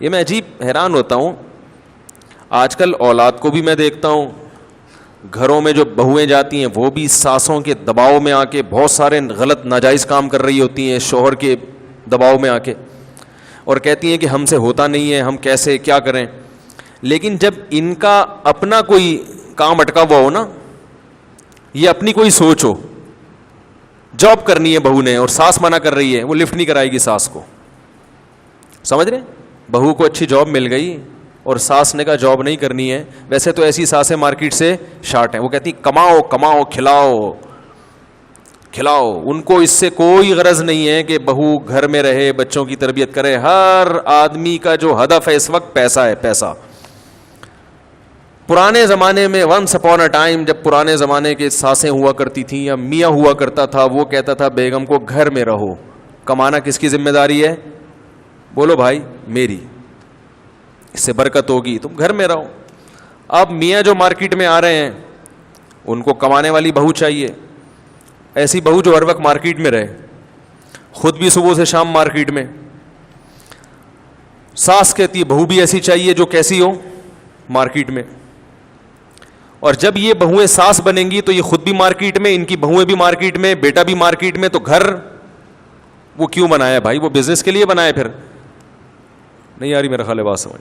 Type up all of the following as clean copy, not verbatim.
یہ میں عجیب حیران ہوتا ہوں. آج کل اولاد کو بھی میں دیکھتا ہوں, گھروں میں جو بہویں جاتی ہیں وہ بھی ساسوں کے دباؤ میں آ کے بہت سارے غلط ناجائز کام کر رہی ہوتی ہیں, شوہر کے دباؤ میں آ کے, اور کہتی ہیں کہ ہم سے ہوتا نہیں ہے, ہم کیسے کیا کریں. لیکن جب ان کا اپنا کوئی کام اٹکا ہوا ہو نا, یہ اپنی کوئی سوچ ہو, جاب کرنی ہے بہو نے اور ساس منع کر رہی ہے, وہ لفٹ نہیں کرائے گی ساس کو. سمجھ رہے, بہو کو اچھی جاب مل گئی اور ساس نے کہا جاب نہیں کرنی ہے. ویسے تو ایسی ساسیں مارکیٹ سے شارٹ ہیں, وہ کہتی کماؤ کماؤ کھلاؤ کھلاؤ. ان کو اس سے کوئی غرض نہیں ہے کہ بہو گھر میں رہے, بچوں کی تربیت کرے. ہر آدمی کا جو ہدف ہے اس وقت پیسہ ہے, پیسہ. پرانے زمانے میں ونس اپون اے ٹائم, جب پرانے زمانے کے ساسیں ہوا کرتی تھیں یا میاں ہوا کرتا تھا, وہ کہتا تھا بیگم کو گھر میں رہو, کمانا کس کی ذمہ داری ہے؟ بولو بھائی میری, اس سے برکت ہوگی, تم گھر میں رہو. اب میاں جو مارکیٹ میں آ رہے ہیں ان کو کمانے والی بہو چاہیے, ایسی بہو جو ہر وقت مارکیٹ میں رہے, خود بھی صبح سے شام مارکیٹ میں. ساس کہتی ہے بہو بھی ایسی چاہیے جو کیسی ہو, مارکیٹ میں. اور جب یہ بہویں ساس بنیں گی تو یہ خود بھی مارکیٹ میں, ان کی بہویں بھی مارکیٹ میں, بیٹا بھی مارکیٹ میں. تو گھر وہ کیوں بنایا بھائی؟ وہ بزنس کے لیے بنایا. پھر نہیں آ رہی میرا خیال ہے بات سمجھ.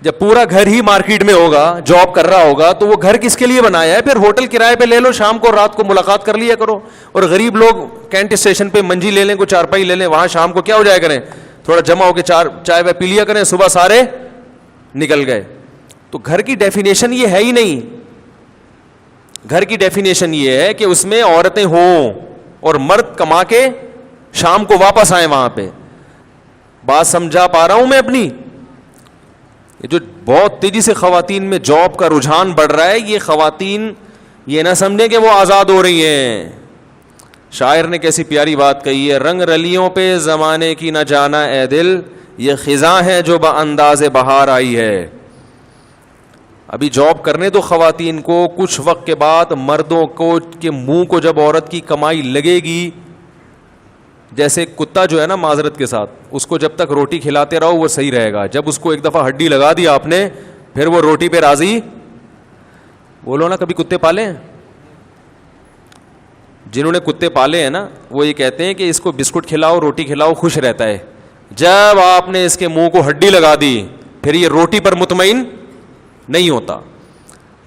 جب پورا گھر ہی مارکیٹ میں ہوگا, جاب کر رہا ہوگا, تو وہ گھر کس کے لیے بنایا ہے؟ پھر ہوٹل کرائے پہ لے لو, شام کو رات کو ملاقات کر لیا کرو. اور غریب لوگ کینٹ اسٹیشن پہ منجی لے لیں, کوئی چارپائی لے لیں, وہاں شام کو کیا ہو جائے کریں, تھوڑا جمع ہو کے چائے پی لیا کریں, صبح سارے نکل گئے. تو گھر کی ڈیفینیشن یہ ہے ہی نہیں. گھر کی ڈیفینیشن یہ ہے کہ اس میں عورتیں ہوں اور مرد کما کے شام کو واپس آئیں وہاں پہ. بات سمجھا پا رہا ہوں میں اپنی؟ یہ جو بہت تیزی سے خواتین میں جاب کا رجحان بڑھ رہا ہے, یہ خواتین یہ نہ سمجھیں کہ وہ آزاد ہو رہی ہیں. شاعر نے کیسی پیاری بات کہی ہے, رنگ رلیوں پہ زمانے کی نہ جانا اے دل, یہ خزاں ہے جو بانداز بہار آئی ہے. ابھی جاب کرنے تو خواتین کو, کچھ وقت کے بعد مردوں کو کے منہ کو جب عورت کی کمائی لگے گی, جیسے کتا جو ہے نا معذرت کے ساتھ, اس کو جب تک روٹی کھلاتے رہو وہ صحیح رہے گا. جب اس کو ایک دفعہ ہڈی لگا دی آپ نے, پھر وہ روٹی پہ راضی. بولو نا, کبھی کتے پالے ہیں؟ جنہوں نے کتے پالے ہیں نا وہ یہ کہتے ہیں کہ اس کو بسکٹ کھلاؤ روٹی کھلاؤ خوش رہتا ہے. جب آپ نے اس کے منہ کو ہڈی لگا دی پھر یہ روٹی پر مطمئن نہیں ہوتا.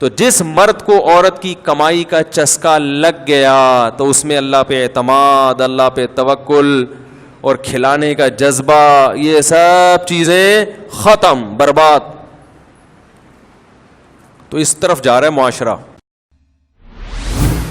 تو جس مرد کو عورت کی کمائی کا چسکا لگ گیا تو اس میں اللہ پہ اعتماد, اللہ پہ توکل اور کھلانے کا جذبہ, یہ سب چیزیں ختم, برباد. تو اس طرف جا رہا ہے معاشرہ.